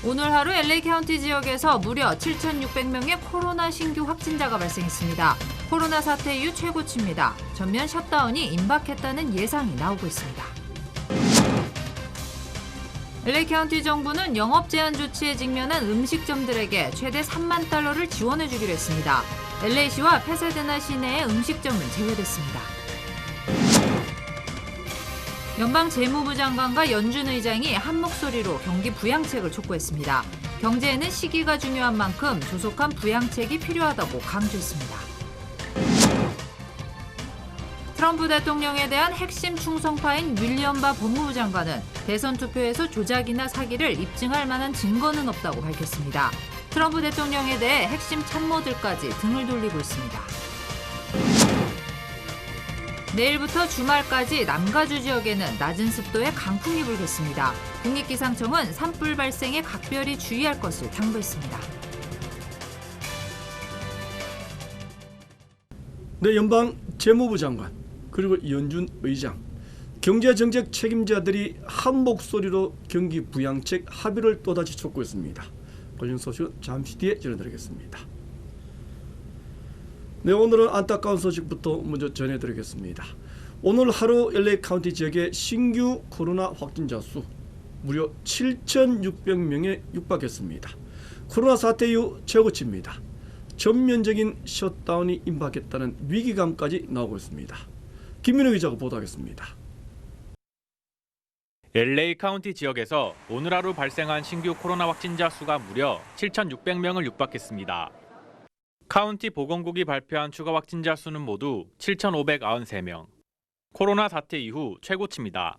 오늘 하루 LA 카운티 지역에서 무려 7,600명의 코로나 신규 확진자가 발생했습니다. 코로나 사태 이후 최고치입니다. 전면 셧다운이 임박했다는 예상이 나오고 있습니다. LA 카운티 정부는 영업 제한 조치에 직면한 음식점들에게 최대 3만 달러를 지원해 주기로 했습니다. LA시와 페사데나 시내의 음식점은 제외됐습니다. 연방 재무부 장관과 연준 의장이 한 목소리로 경기 부양책을 촉구했습니다. 경제에는 시기가 중요한 만큼 조속한 부양책이 필요하다고 강조했습니다. 트럼프 대통령에 대한 핵심 충성파인 윌리엄 바 법무부 장관은 대선 투표에서 조작이나 사기를 입증할 만한 증거는 없다고 밝혔습니다. 트럼프 대통령에 대해 핵심 참모들까지 등을 돌리고 있습니다. 내일부터 주말까지 남가주 지역에는 낮은 습도의 강풍이 불겠습니다. 국립기상청은 산불 발생에 각별히 주의할 것을 당부했습니다. 네, 연방 재무부 장관 그리고 연준 의장, 경제정책 책임자들이 한 목소리로 경기 부양책 합의를 또다시 촉구했습니다. 관련 소식은 잠시 뒤에 전해드리겠습니다. 네, 오늘은 안타까운 소식부터 먼저 전해드리겠습니다. 오늘 하루 LA 카운티 지역의 신규 코로나 확진자 수 무려 7,600명에 육박했습니다. 코로나 사태 이후 최고치입니다. 전면적인 셧다운이 임박했다는 위기감까지 나오고 있습니다. 김민우 기자가 보도하겠습니다. LA 카운티 지역에서 오늘 하루 발생한 신규 코로나 확진자 수가 무려 7,600명을 육박했습니다. 카운티 보건국이 발표한 추가 확진자 수는 모두 7,593명. 코로나 사태 이후 최고치입니다.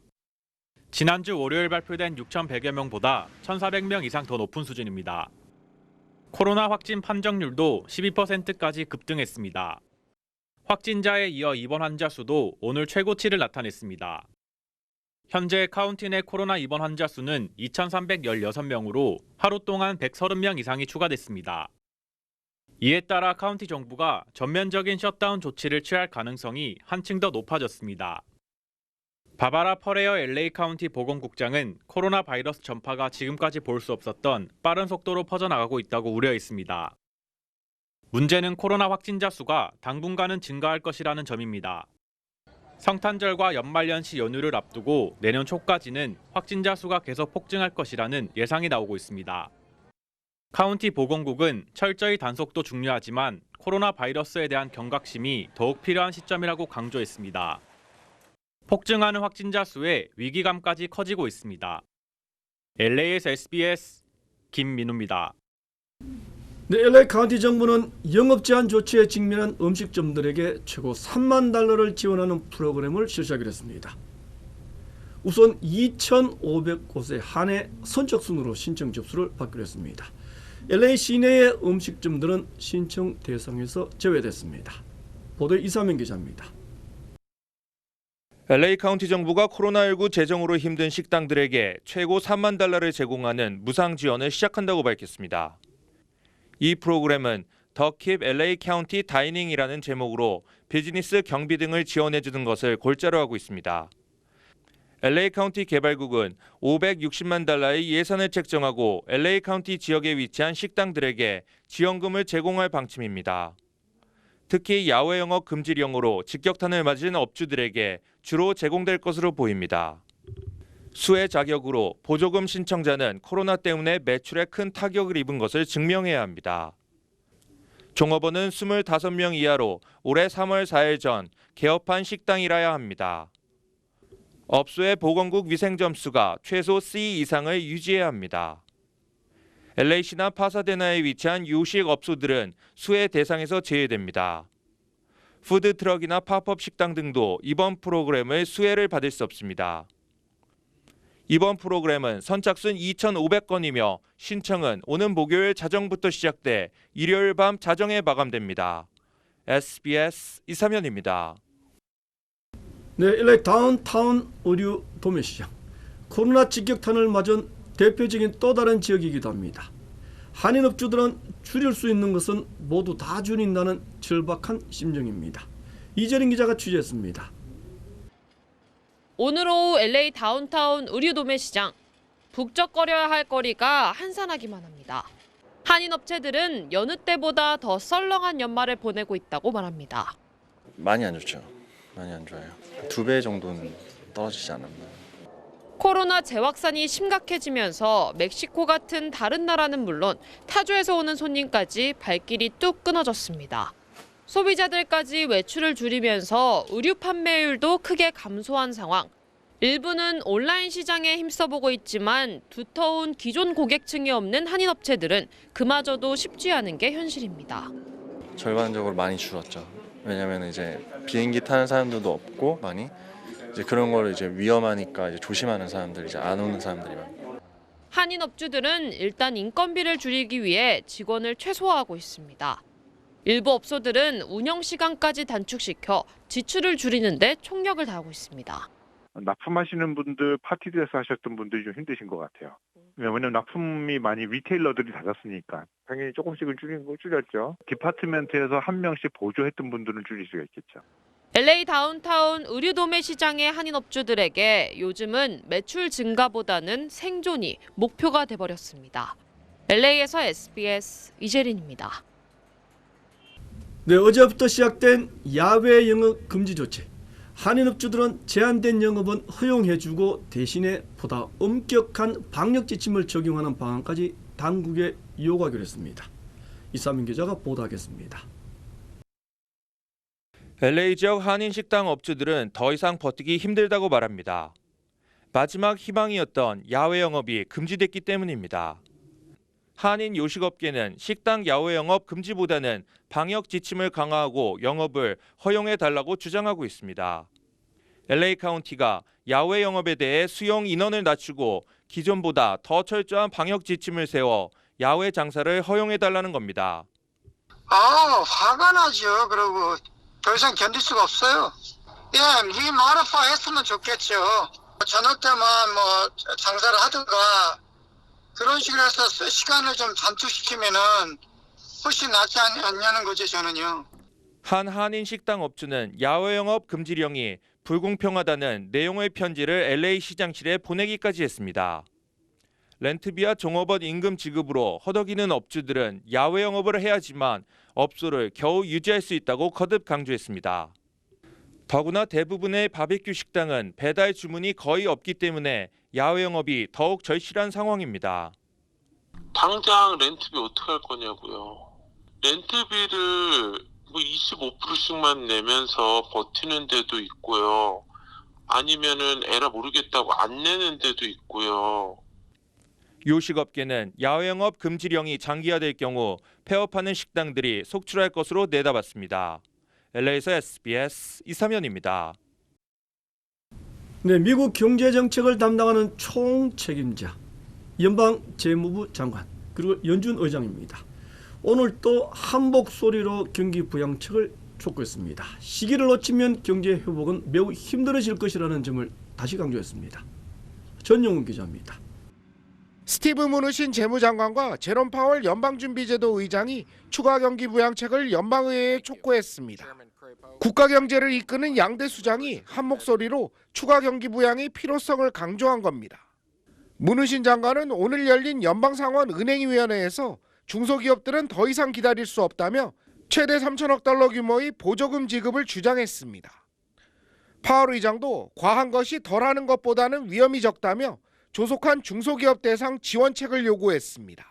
지난주 월요일 발표된 6,100여 명보다 1,400명 이상 더 높은 수준입니다. 코로나 확진 판정률도 12%까지 급등했습니다. 확진자에 이어 입원 환자 수도 오늘 최고치를 나타냈습니다. 현재 카운티 내 코로나 입원 환자 수는 2,316명으로 하루 동안 130명 이상이 추가됐습니다. 이에 따라 카운티 정부가 전면적인 셧다운 조치를 취할 가능성이 한층 더 높아졌습니다. 바바라 퍼레어 LA 카운티 보건국장은 코로나 바이러스 전파가 지금까지 볼 수 없었던 빠른 속도로 퍼져나가고 있다고 우려했습니다. 문제는 코로나 확진자 수가 당분간은 증가할 것이라는 점입니다. 성탄절과 연말연시 연휴를 앞두고 내년 초까지는 확진자 수가 계속 폭증할 것이라는 예상이 나오고 있습니다. 카운티 보건국은 철저히 단속도 중요하지만 코로나 바이러스에 대한 경각심이 더욱 필요한 시점이라고 강조했습니다. 폭증하는 확진자 수에 위기감까지 커지고 있습니다. LA에서 SBS 김민우입니다. 네, LA 카운티 정부는 영업 제한 조치에 직면한 음식점들에게 최고 3만 달러를 지원하는 프로그램을 실시하기로 했습니다. 우선 2,500곳에 한해 선착순으로 신청 접수를 받기로 했습니다. LA 시내의 음식점들은 신청 대상에서 제외됐습니다. 보도의 이사명 기자입니다. LA 카운티 정부가 코로나19 재정으로 힘든 식당들에게 최고 3만 달러를 제공하는 무상 지원을 시작한다고 밝혔습니다. 이 프로그램은 더 Keep LA County Dining이라는 제목으로 비즈니스 경비 등을 지원해주는 것을 골자로 하고 있습니다. LA 카운티 개발국은 560만 달러의 예산을 책정하고 LA 카운티 지역에 위치한 식당들에게 지원금을 제공할 방침입니다. 특히 야외 영업 금지령으로 직격탄을 맞은 업주들에게 주로 제공될 것으로 보입니다. 수혜 자격으로 보조금 신청자는 코로나 때문에 매출에 큰 타격을 입은 것을 증명해야 합니다. 종업원은 25명 이하로 올해 3월 4일 전 개업한 식당이라야 합니다. 업소의 보건국 위생 점수가 최소 C 이상을 유지해야 합니다. LA시나 파사데나에 위치한 요식 업소들은 수혜 대상에서 제외됩니다. 푸드트럭이나 팝업 식당 등도 이번 프로그램을 수혜를 받을 수 없습니다. 이번 프로그램은 선착순 2,500건이며 신청은 오는 목요일 자정부터 시작돼 일요일 밤 자정에 마감됩니다. SBS 이사면입니다. 네, LA 다운타운 의류 도매시장. 코로나 직격탄을 맞은 대표적인 또 다른 지역이기도 합니다. 한인업주들은 줄일 수 있는 것은 모두 다 줄인다는 절박한 심정입니다. 이재린 기자가 취재했습니다. 오늘 오후 LA 다운타운 의류 도매시장. 북적거려야 할 거리가 한산하기만 합니다. 한인 업체들은 여느 때보다 더 썰렁한 연말을 보내고 있다고 말합니다. 많이 안 좋죠. 많이 안 좋아요. 2배 정도는 떨어지지 않았나. 코로나 재확산이 심각해지면서 멕시코 같은 다른 나라는 물론 타주에서 오는 손님까지 발길이 뚝 끊어졌습니다. 소비자들까지 외출을 줄이면서 의류 판매율도 크게 감소한 상황. 일부는 온라인 시장에 힘써보고 있지만 두터운 기존 고객층이 없는 한인 업체들은 그마저도 쉽지 않은 게 현실입니다. 절반적으로 많이 줄었죠. 왜냐면 이제 비행기 타는 사람들도 없고 많이 이제 그런 걸 이제 위험하니까 이제 조심하는 사람들 이제 안 오는 사람들이 많고. 한인 업주들은 일단 인건비를 줄이기 위해 직원을 최소화하고 있습니다. 일부 업소들은 운영 시간까지 단축시켜 지출을 줄이는 데 총력을 다하고 있습니다. 납품하시는 분들, 파티들에서 하셨던 분들이 좀 힘드신 것 같아요. 왜냐면 납품이 많이 리테일러들이 닫았으니까 당연히 조금씩은 줄였죠. 디파트멘트에서 한 명씩 보조했던 분들은 줄일 수가 있겠죠. LA 다운타운 의류 도매 시장의 한인 업주들에게 요즘은 매출 증가보다는 생존이 목표가 돼버렸습니다. LA에서 SBS 이재린입니다. 네, 어제부터 시작된 야외 영업 금지 조치. 한인업주들은 제한된 영업은 허용해주고 대신에 보다 엄격한 방역 지침을 적용하는 방안까지 당국에 요구하기로 했습니다. 이상민 기자가 보도하겠습니다. LA 지역 한인 식당 업주들은 더 이상 버티기 힘들다고 말합니다. 마지막 희망이었던 야외 영업이 금지됐기 때문입니다. 한인 요식업계는 식당 야외 영업 금지보다는 방역 지침을 강화하고 영업을 허용해달라고 주장하고 있습니다. LA 카운티가 야외 영업에 대해 수용 인원을 낮추고 기존보다 더 철저한 방역 지침을 세워 야외 장사를 허용해달라는 겁니다. 화가 나죠. 그리고 더 이상 견딜 수가 없어요. 예, 리마르파 했으면 좋겠죠. 저녁 때만 뭐 장사를 하든가 그런 식으로 해서 시간을 좀 단축시키면은 훨씬 낫지 않냐는 거죠, 저는요. 한 한인 식당 업주는 야외 영업 금지령이 불공평하다는 내용의 편지를 LA 시장실에 보내기까지 했습니다. 렌트비와 종업원 임금 지급으로 허덕이는 업주들은 야외 영업을 해야지만 업소를 겨우 유지할 수 있다고 거듭 강조했습니다. 더구나 대부분의 바비큐 식당은 배달 주문이 거의 없기 때문에 야외 영업이 더욱 절실한 상황입니다. 당장 렌트비 어떻게 할 거냐고요. 렌트비를 25%씩만 내면서 버티는 데도 있고요. 아니면은 에라 모르겠다고 안 내는 데도 있고요. 요식업계는 야외 영업 금지령이 장기화될 경우 폐업하는 식당들이 속출할 것으로 내다봤습니다. LA에서 SBS 이삼현입니다. 네, 미국 경제 정책을 담당하는 총책임자 연방 재무부 장관 그리고 연준 의장입니다. 오늘 또 한복 소리로 경기 부양책을 촉구했습니다. 시기를 놓치면 경제 회복은 매우 힘들어질 것이라는 점을 다시 강조했습니다. 전용훈 기자입니다. 스티브 무누신 재무장관과 제롬 파월 연방준비제도 의장이 추가 경기 부양책을 연방의회에 촉구했습니다. 국가 경제를 이끄는 양대 수장이 한 목소리로 추가 경기 부양의 필요성을 강조한 겁니다. 무누신 장관은 오늘 열린 연방상원 은행위원회에서 중소기업들은 더 이상 기다릴 수 없다며 최대 3천억 달러 규모의 보조금 지급을 주장했습니다. 파월 의장도 과한 것이 덜하는 것보다는 위험이 적다며 조속한 중소기업 대상 지원책을 요구했습니다.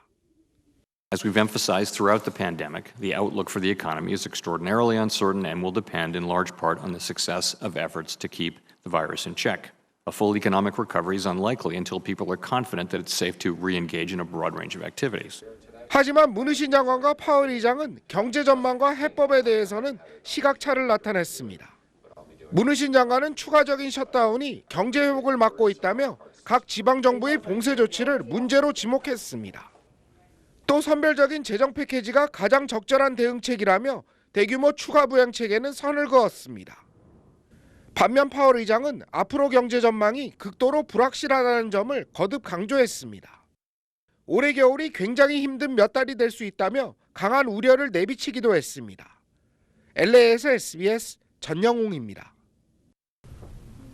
As we've emphasized throughout the pandemic, the outlook for the economy is extraordinarily uncertain and will depend in large part on the success of efforts to keep the virus in check. A full economic recovery is unlikely until people are confident that it's safe to re-engage in a broad range of activities. 하지만 무누신 장관과 파월 의장은 경제 전망과 해법에 대해서는 시각차를 나타냈습니다. 무누신 장관은 추가적인 셧다운이 경제 회복을 막고 있다며 각 지방정부의 봉쇄 조치를 문제로 지목했습니다. 또 선별적인 재정 패키지가 가장 적절한 대응책이라며 대규모 추가 부양책에는 선을 그었습니다. 반면 파월 의장은 앞으로 경제 전망이 극도로 불확실하다는 점을 거듭 강조했습니다. 올해 겨울이 굉장히 힘든 몇 달이 될 수 있다며 강한 우려를 내비치기도 했습니다. LA에서 SBS 전영웅입니다.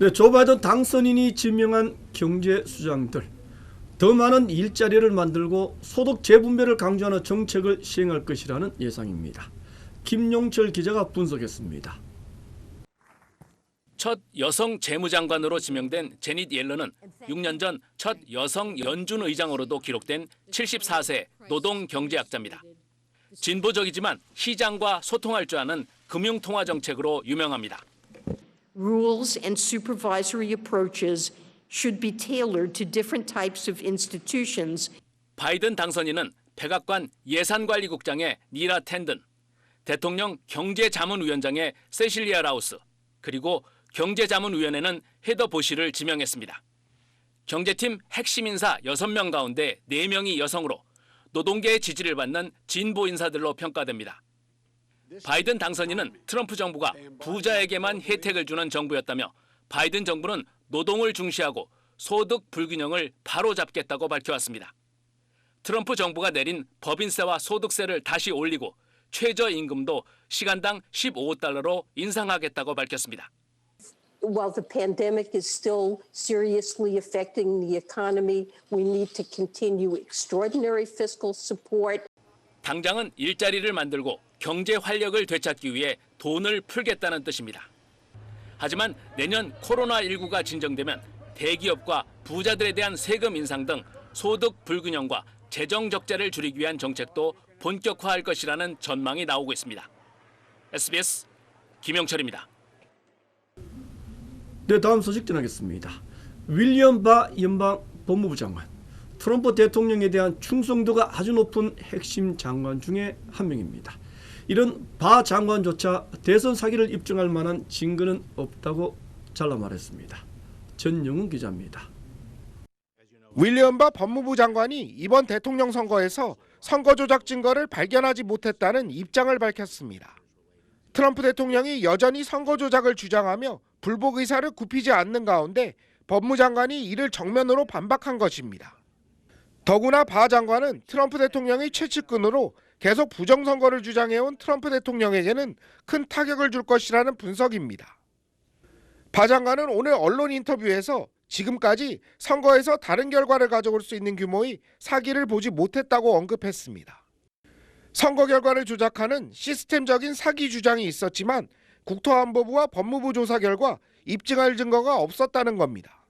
네, 조 바이든 당선인이 지명한 경제 수장들 더 많은 일자리를 만들고 소득 재분배를 강조하는 정책을 시행할 것이라는 예상입니다. 김용철 기자가 분석했습니다. 첫 여성 재무장관으로 지명된 제닛 옐런은 6년 전 첫 여성 연준 의장으로도 기록된 74세 노동경제학자입니다. 진보적이지만 시장과 소통할 줄 아는 금융통화 정책으로 유명합니다. Rules and supervisory approaches should be tailored to different types of institutions. 바이든 당선인은 백악관 예산관리국장의 니라 텐든, 대통령 경제자문위원장의 세실리아 라우스, 그리고 경제자문위원회는 헤더 보시를 지명했습니다. 경제팀 핵심 인사 6명 가운데 4명이 여성으로 노동계의 지지를 받는 진보 인사들로 평가됩니다. 바이든 당선인은 트럼프 정부가 부자에게만 혜택을 주는 정부였다며 바이든 정부는 노동을 중시하고 소득 불균형을 바로잡겠다고 밝혀왔습니다. 트럼프 정부가 내린 법인세와 소득세를 다시 올리고 최저임금도 시간당 15달러로 인상하겠다고 밝혔습니다. While the pandemic is still seriously affecting the economy, we need to continue extraordinary fiscal support. 당장은 일자리를 만들고 경제 활력을 되찾기 위해 돈을 풀겠다는 뜻입니다. 하지만 내년 코로나19가 진정되면 대기업과 부자들에 대한 세금 인상 등 소득 불균형과 재정 적자를 줄이기 위한 정책도 본격화할 것이라는 전망이 나오고 있습니다. SBS 김영철입니다. 네, 다음 소식 전하겠습니다. 윌리엄 바 연방 법무부 장관, 트럼프 대통령에 대한 충성도가 아주 높은 핵심 장관 중에 한 명입니다. 이런 바 장관조차 대선 사기를 입증할 만한 증거는 없다고 잘라 말했습니다. 전영훈 기자입니다. 윌리엄 바 법무부 장관이 이번 대통령 선거에서 선거 조작 증거를 발견하지 못했다는 입장을 밝혔습니다. 트럼프 대통령이 여전히 선거 조작을 주장하며 불복 의사를 굽히지 않는 가운데 법무장관이 이를 정면으로 반박한 것입니다. 더구나 바 장관은 트럼프 대통령의 최측근으로 계속 부정선거를 주장해온 트럼프 대통령에게는 큰 타격을 줄 것이라는 분석입니다. 바 장관은 오늘 언론 인터뷰에서 지금까지 선거에서 다른 결과를 가져올 수 있는 규모의 사기를 보지 못했다고 언급했습니다. 선거 결과를 조작하는 시스템적인 사기 주장이 있었지만 국토안보부와 법무부 조사 결과 입증할 증거가 없었다는 겁니다.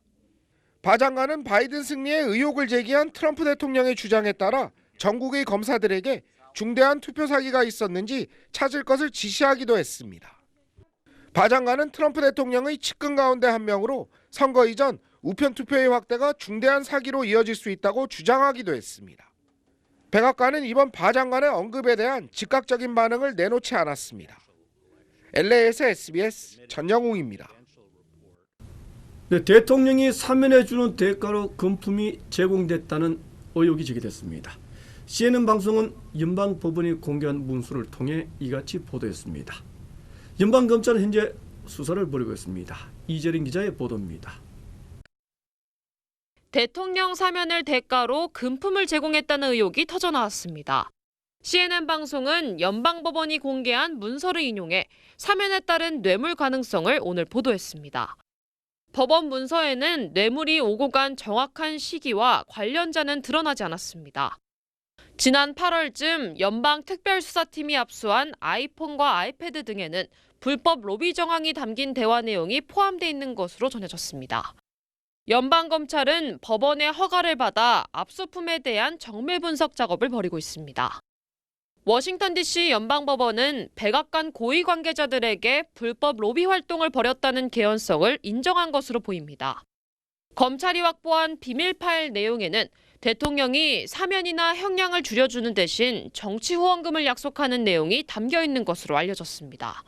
바 장관은 바이든 승리에 의혹을 제기한 트럼프 대통령의 주장에 따라 전국의 검사들에게 중대한 투표 사기가 있었는지 찾을 것을 지시하기도 했습니다. 바 장관은 트럼프 대통령의 측근 가운데 한 명으로 선거 이전 우편 투표의 확대가 중대한 사기로 이어질 수 있다고 주장하기도 했습니다. 백악관은 이번 바 장관의 언급에 대한 즉각적인 반응을 내놓지 않았습니다. LA에서 SBS 전영웅입니다. 네, 대통령이 사면해 주는 대가로 금품이 제공됐다는 의혹이 제기됐습니다. CNN 방송은 연방법원이 공개한 문서를 통해 이같이 보도했습니다. 연방검찰은 현재 수사를 벌이고 있습니다. 이재린 기자의 보도입니다. 대통령 사면을 대가로 금품을 제공했다는 의혹이 터져나왔습니다. CNN 방송은 연방법원이 공개한 문서를 인용해 사면에 따른 뇌물 가능성을 오늘 보도했습니다. 법원 문서에는 뇌물이 오고 간 정확한 시기와 관련자는 드러나지 않았습니다. 지난 8월쯤 연방특별수사팀이 압수한 아이폰과 아이패드 등에는 불법 로비 정황이 담긴 대화 내용이 포함되어 있는 것으로 전해졌습니다. 연방검찰은 법원의 허가를 받아 압수품에 대한 정밀 분석 작업을 벌이고 있습니다. 워싱턴 DC 연방법원은 백악관 고위 관계자들에게 불법 로비 활동을 벌였다는 개연성을 인정한 것으로 보입니다. 검찰이 확보한 비밀 파일 내용에는 대통령이 사면이나 형량을 줄여주는 대신 정치 후원금을 약속하는 내용이 담겨 있는 것으로 알려졌습니다.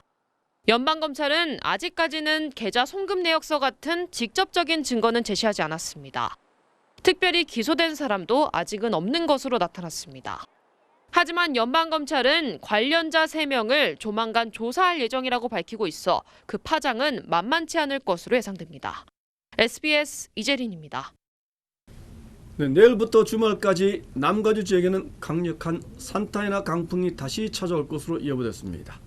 연방검찰은 아직까지는 계좌 송금 내역서 같은 직접적인 증거는 제시하지 않았습니다. 특별히 기소된 사람도 아직은 없는 것으로 나타났습니다. 하지만 연방검찰은 관련자 3명을 조만간 조사할 예정이라고 밝히고 있어 그 파장은 만만치 않을 것으로 예상됩니다. SBS 이재린입니다. 네, 내일부터 주말까지 남가주 지역에는 강력한 산타이나 강풍이 다시 찾아올 것으로 예보됐습니다.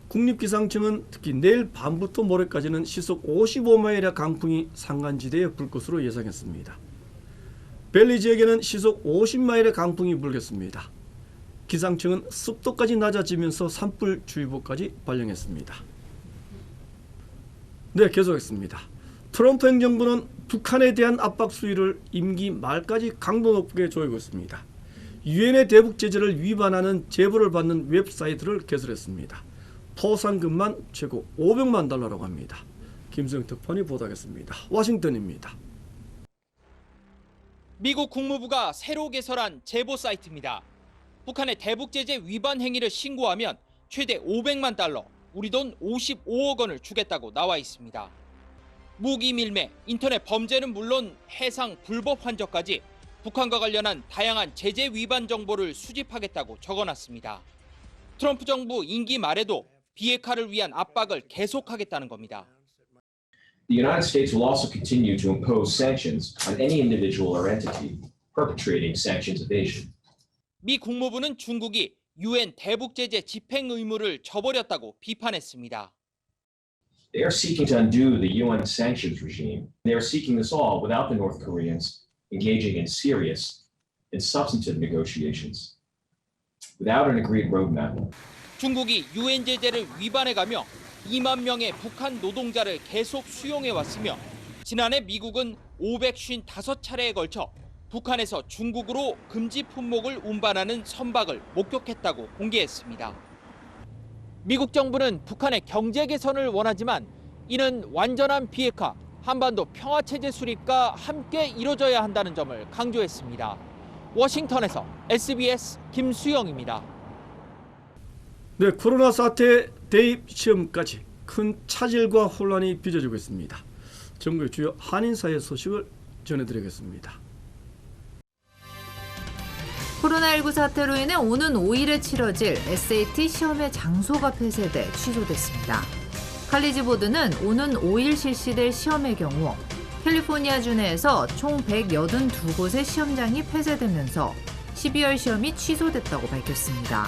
국립기상청은 특히 내일 밤부터 모레까지는 시속 55마일의 강풍이 산간지대에 불 것으로 예상했습니다. 벨리 지역에는 시속 50마일의 강풍이 불겠습니다. 기상청은 습도까지 낮아지면서 산불주의보까지 발령했습니다. 네, 계속했습니다. 트럼프 행정부는 북한에 대한 압박 수위를 임기 말까지 강도 높게 조이고 있습니다. 유엔의 대북 제재를 위반하는 제보를 받는 웹사이트를 개설했습니다. 포상금만 최고 500만 달러라고 합니다. 김수영 특파원이 보도하겠습니다. 워싱턴입니다. 미국 국무부가 새로 개설한 제보 사이트입니다. 북한의 대북 제재 위반 행위를 신고하면 최대 500만 달러, 우리 돈 55억 원을 주겠다고 나와 있습니다. 무기 밀매, 인터넷 범죄는 물론 해상 불법 환적까지 북한과 관련한 다양한 제재 위반 정보를 수집하겠다고 적어놨습니다. 트럼프 정부 임기 말에도 비핵화를 위한 압박을 계속하겠다는 겁니다. The United States will also continue to impose sanctions on any individual or entity perpetrating sanctions evasion. 미 국무부는 중국이 유엔 대북 제재 집행 의무를 저버렸다고 비판했습니다. They are seeking to undo the UN sanctions regime. They are seeking this all without the North Koreans engaging in serious and substantive negotiations, without an agreed roadmap. 중국이 유엔 제재를 위반해가며 2만 명의 북한 노동자를 계속 수용해왔으며 지난해 미국은 555차례에 걸쳐 북한에서 중국으로 금지 품목을 운반하는 선박을 목격했다고 공개했습니다. 미국 정부는 북한의 경제 개선을 원하지만 이는 완전한 비핵화, 한반도 평화체제 수립과 함께 이뤄져야 한다는 점을 강조했습니다. 워싱턴에서 SBS 김수영입니다. 네, 코로나 사태 대입 시험까지 큰 차질과 혼란이 빚어지고 있습니다. 전국의 주요 한인사회 소식을 전해드리겠습니다. 코로나19 사태로 인해 오는 5일에 치러질 SAT 시험의 장소가 폐쇄돼 취소됐습니다. 칼리지 보드는 오는 5일 실시될 시험의 경우 캘리포니아주 내에서 총 182곳의 시험장이 폐쇄되면서 12월 시험이 취소됐다고 밝혔습니다.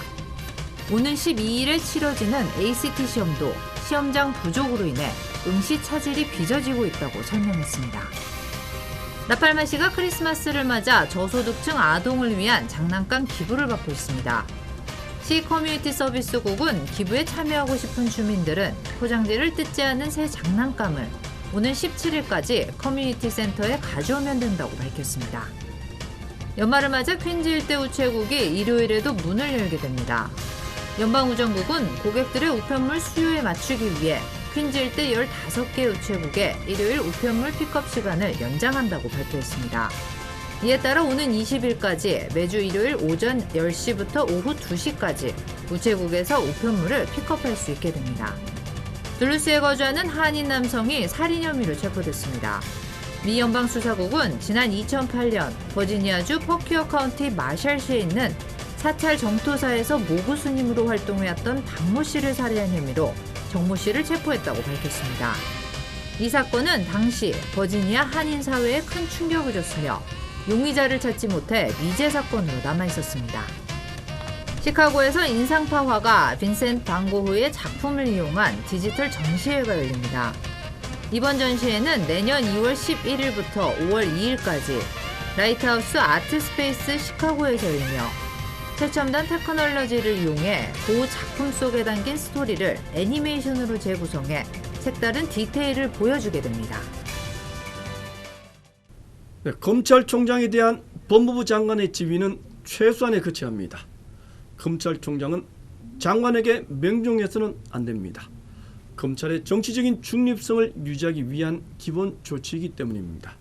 오는 12일에 치러지는 ACT 시험도 시험장 부족으로 인해 응시 차질이 빚어지고 있다고 설명했습니다. 라팔마시가 크리스마스를 맞아 저소득층 아동을 위한 장난감 기부를 받고 있습니다. 시 커뮤니티 서비스국은 기부에 참여하고 싶은 주민들은 포장지를 뜯지 않은 새 장난감을 오는 17일까지 커뮤니티 센터에 가져오면 된다고 밝혔습니다. 연말을 맞아 퀸즈 일대 우체국이 일요일에도 문을 열게 됩니다. 연방우정국은 고객들의 우편물 수요에 맞추기 위해 퀸즈 일대 15개 우체국에 일요일 우편물 픽업 시간을 연장한다고 발표했습니다. 이에 따라 오는 20일까지 매주 일요일 오전 10시부터 오후 2시까지 우체국에서 우편물을 픽업할 수 있게 됩니다. 둘루스에 거주하는 한인 남성이 살인 혐의로 체포됐습니다. 미 연방수사국은 지난 2008년 버지니아주 퍼큐어 카운티 마샬시에 있는 사찰 정토사에서 모구 스님으로 활동해왔던 박모 씨를 살해한 혐의로 정모 씨를 체포했다고 밝혔습니다. 이 사건은 당시 버지니아 한인 사회에 큰 충격을 줬으며 용의자를 찾지 못해 미제 사건으로 남아있었습니다. 시카고에서 인상파 화가 빈센트 반 고흐의 작품을 이용한 디지털 전시회가 열립니다. 이번 전시회는 내년 2월 11일부터 5월 2일까지 라이트하우스 아트스페이스 시카고에서 열리며 최첨단 테크놀로지를 이용해 그 작품 속에 담긴 스토리를 애니메이션으로 재구성해 색다른 디테일을 보여주게 됩니다. 네, 검찰총장에 대한 법무부 장관의 지위는 최소한에 그쳐야 합니다. 검찰총장은 장관에게 명종해서는 안 됩니다. 검찰의 정치적인 중립성을 유지하기 위한 기본 조치이기 때문입니다.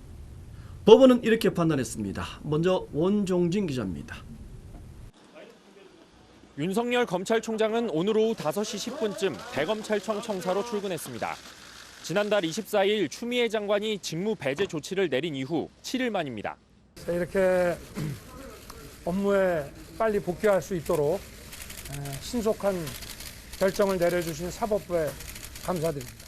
법원은 이렇게 판단했습니다. 먼저 원종진 기자입니다. 윤석열 검찰총장은 오늘 오후 5시 10분쯤 대검찰청 청사로 출근했습니다. 지난달 24일 추미애 장관이 직무 배제 조치를 내린 이후 7일 만입니다. 이렇게 업무에 빨리 복귀할 수 있도록 신속한 결정을 내려주신 사법부에 감사드립니다.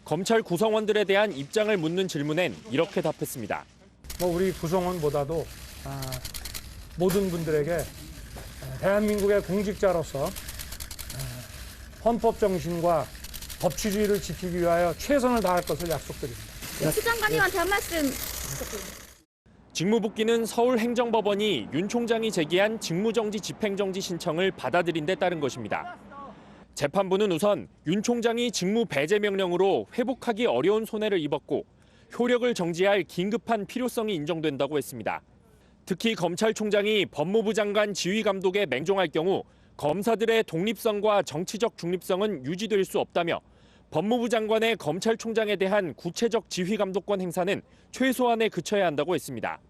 검찰 구성원들에 대한 입장을 묻는 질문엔 이렇게 답했습니다. 우리 구성원보다도 모든 분들에게 대한민국의 공직자로서 헌법 정신과 법치주의를 지키기 위하여 최선을 다할 것을 약속드립니다. 수 장관님한테 한 말씀. 직무복귀는 서울행정법원이 윤 총장이 제기한 직무정지 집행정지 신청을 받아들인 데 따른 것입니다. 재판부는 우선 윤 총장이 직무 배제 명령으로 회복하기 어려운 손해를 입었고 효력을 정지할 긴급한 필요성이 인정된다고 했습니다. 특히 검찰총장이 법무부 장관 지휘감독에 맹종할 경우 검사들의 독립성과 정치적 중립성은 유지될 수 없다며 법무부 장관의 검찰총장에 대한 구체적 지휘감독권 행사는 최소한에 그쳐야 한다고 했습니다.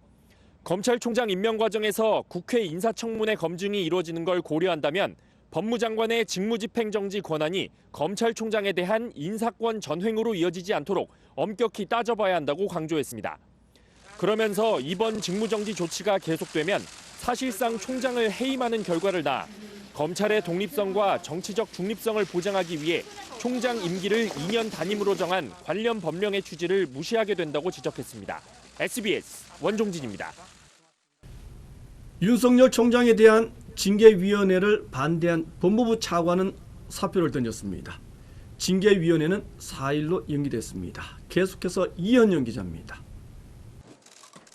검찰총장 임명 과정에서 국회 인사청문회 검증이 이루어지는 걸 고려한다면 법무장관의 직무집행정지 권한이 검찰총장에 대한 인사권 전횡으로 이어지지 않도록 엄격히 따져봐야 한다고 강조했습니다. 그러면서 이번 직무정지 조치가 계속되면 사실상 총장을 해임하는 결과를 낳아 검찰의 독립성과 정치적 중립성을 보장하기 위해 총장 임기를 2년 단임으로 정한 관련 법령의 취지를 무시하게 된다고 지적했습니다. SBS 원종진입니다. 윤석열 총장에 대한 징계위원회를 반대한 법무부 차관은 사표를 던졌습니다. 징계위원회는 4일로 연기됐습니다. 계속해서 이현영 기자입니다.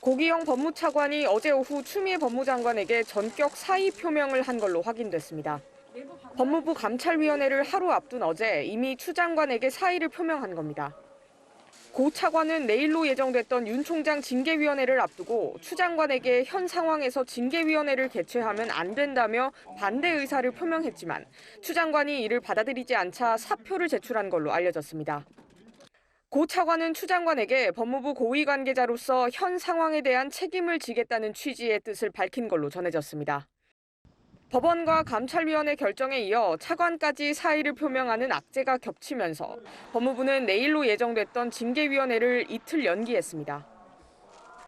고기영 법무차관이 어제 오후 추미애 법무장관에게 전격 사의 표명을 한 걸로 확인됐습니다. 법무부 감찰위원회를 하루 앞둔 어제 이미 추 장관에게 사의를 표명한 겁니다. 고 차관은 내일로 예정됐던 윤 총장 징계위원회를 앞두고 추 장관에게 현 상황에서 징계위원회를 개최하면 안 된다며 반대 의사를 표명했지만 추 장관이 이를 받아들이지 않자 사표를 제출한 걸로 알려졌습니다. 고 차관은 추 장관에게 법무부 고위 관계자로서 현 상황에 대한 책임을 지겠다는 취지의 뜻을 밝힌 걸로 전해졌습니다. 법원과 감찰위원회 결정에 이어 차관까지 사의를 표명하는 악재가 겹치면서 법무부는 내일로 예정됐던 징계위원회를 이틀 연기했습니다.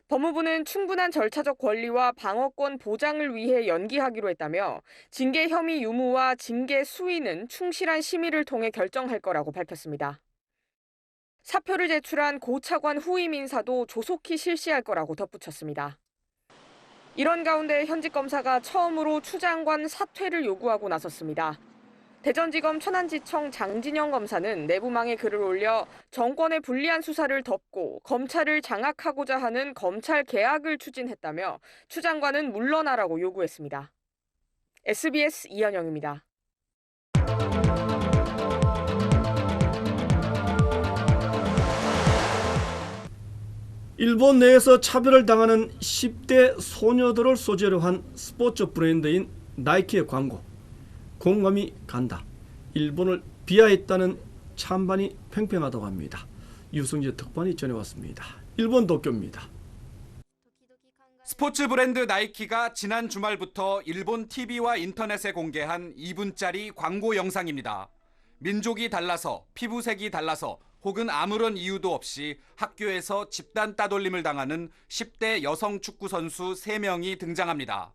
법무부는 충분한 절차적 권리와 방어권 보장을 위해 연기하기로 했다며 징계 혐의 유무와 징계 수위는 충실한 심의를 통해 결정할 거라고 밝혔습니다. 사표를 제출한 고 차관 후임 인사도 조속히 실시할 거라고 덧붙였습니다. 이런 가운데 현직 검사가 처음으로 추 장관 사퇴를 요구하고 나섰습니다. 대전지검 천안지청 장진영 검사는 내부망에 글을 올려 정권의 불리한 수사를 덮고 검찰을 장악하고자 하는 검찰 개혁을 추진했다며 추 장관은 물러나라고 요구했습니다. SBS 이현영입니다. 일본 내에서 차별을 당하는 10대 소녀들을 소재로 한 스포츠 브랜드인 나이키의 광고. 공감이 간다. 일본을 비하했다는 찬반이 팽팽하다고 합니다. 유승재 특파원이 전해왔습니다. 일본 도쿄입니다. 스포츠 브랜드 나이키가 지난 주말부터 일본 TV와 인터넷에 공개한 2분짜리 광고 영상입니다. 민족이 달라서, 피부색이 달라서 혹은 아무런 이유도 없이 학교에서 집단 따돌림을 당하는 10대 여성 축구 선수 3명이 등장합니다.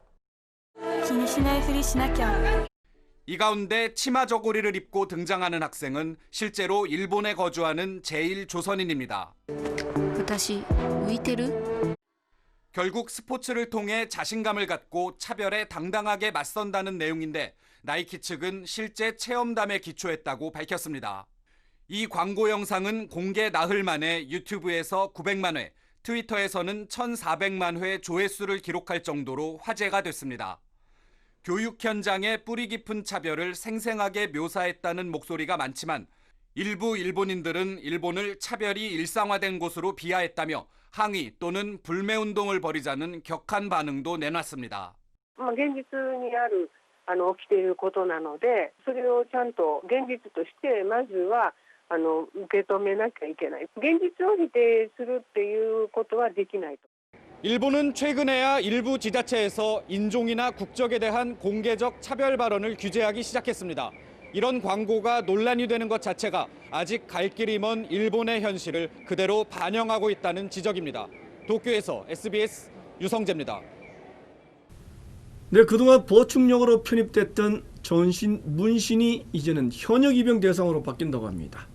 이 가운데 치마 저고리를 입고 등장하는 학생은 실제로 일본에 거주하는 제1조선인입니다. 결국 스포츠를 통해 자신감을 갖고 차별에 당당하게 맞선다는 내용인데 나이키 측은 실제 체험담에 기초했다고 밝혔습니다. 이 광고 영상은 공개 나흘 만에 유튜브에서 900만 회, 트위터에서는 1,400만 회 조회수를 기록할 정도로 화제가 됐습니다. 교육 현장의 뿌리 깊은 차별을 생생하게 묘사했다는 목소리가 많지만 일부 일본인들은 일본을 차별이 일상화된 곳으로 비하했다며 항의 또는 불매운동을 벌이자는 격한 반응도 내놨습니다. 現実にある起きていることなので、それをちゃんと現実としてまずは受け止めなきゃいけない。現実を否定するっていうことはできないと。 일본은 최근에야 일부 지자체에서 인종이나 국적에 대한 공개적 차별 발언을 규제하기 시작했습니다. 이런 광고가 논란이 되는 것 자체가 아직 갈 길이 먼 일본의 현실을 그대로 반영하고 있다는 지적입니다. 도쿄에서 SBS 유성재입니다. 네, 그동안 보충력으로 편입됐던 전신 문신이 이제는 현역 입영 대상으로 바뀐다고 합니다.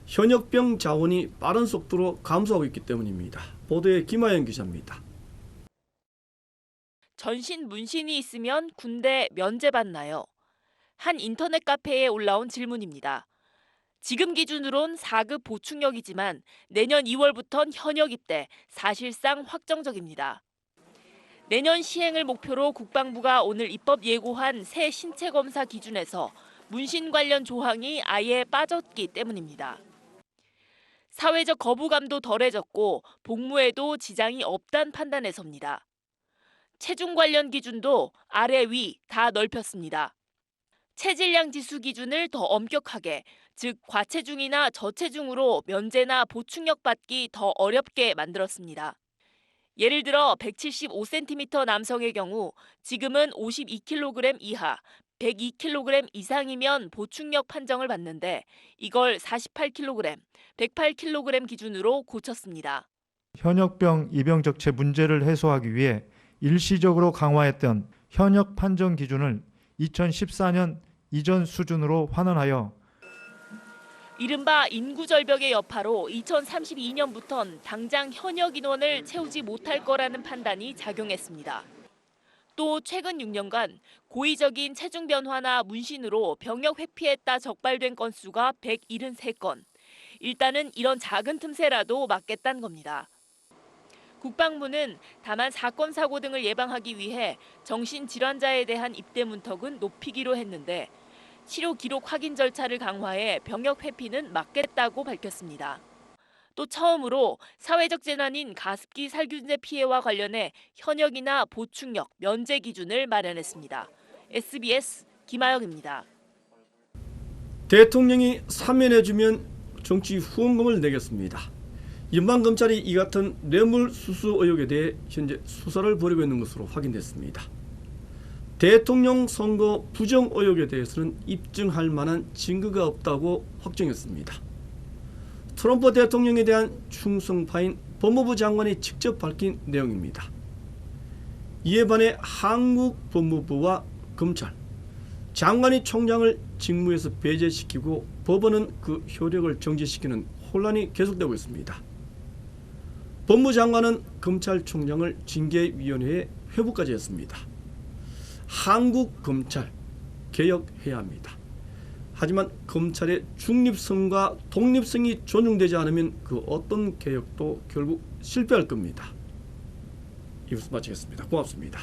현역병 자원이 빠른 속도로 감소하고 있기 때문입니다. 보도에 김하연 기자입니다. 전신 문신이 있으면 군대 면제받나요? 한 인터넷 카페에 올라온 질문입니다. 지금 기준으론 4급 보충력이지만 내년 2월부터는 현역 입대, 사실상 확정적입니다. 내년 시행을 목표로 국방부가 오늘 입법 예고한 새 신체 검사 기준에서 문신 관련 조항이 아예 빠졌기 때문입니다. 사회적 거부감도 덜해졌고 복무에도 지장이 없다는 판단에 섭니다. 체중 관련 기준도 아래 위 다 넓혔습니다. 체질량 지수 기준을 더 엄격하게, 즉 과체중이나 저체중으로 면제나 보충력 받기 더 어렵게 만들었습니다. 예를 들어 175cm 남성의 경우 지금은 52kg 이하, 102kg 이상이면 보충력 판정을 받는데 이걸 48kg, 108kg 기준으로 고쳤습니다. 현역병 입영 적체 문제를 해소하기 위해 일시적으로 강화했던 현역 판정 기준을 2014년 이전 수준으로 환원하여 이른바 인구 절벽의 여파로 2032년부터는 당장 현역 인원을 채우지 못할 거라는 판단이 작용했습니다. 또 최근 6년간 고의적인 체중 변화나 문신으로 병역 회피했다 적발된 건수가 173건. 일단은 이런 작은 틈새라도 막겠다는 겁니다. 국방부는 다만 사건, 사고 등을 예방하기 위해 정신질환자에 대한 입대 문턱은 높이기로 했는데 치료 기록 확인 절차를 강화해 병역 회피는 막겠다고 밝혔습니다. 또 처음으로 사회적 재난인 가습기 살균제 피해와 관련해 현역이나 보충력, 면제 기준을 마련했습니다. SBS 김아영입니다. 대통령이 사면해주면 정치 후원금을 내겠습니다. 연방검찰이 이 같은 뇌물수수 의혹에 대해 현재 수사를 벌이고 있는 것으로 확인됐습니다. 대통령 선거 부정 의혹에 대해서는 입증할 만한 증거가 없다고 확정했습니다. 트럼프 대통령에 대한 충성파인 법무부 장관이 직접 밝힌 내용입니다. 이에 반해 한국 법무부와 검찰, 장관이 총장을 직무에서 배제시키고 법원은 그 효력을 정지시키는 혼란이 계속되고 있습니다. 법무장관은 검찰총장을 징계위원회에 회부까지 했습니다. 한국 검찰 개혁해야 합니다. 하지만 검찰의 중립성과 독립성이 존중되지 않으면 그 어떤 개혁도 결국 실패할 겁니다. 이것을 마치겠습니다. 고맙습니다.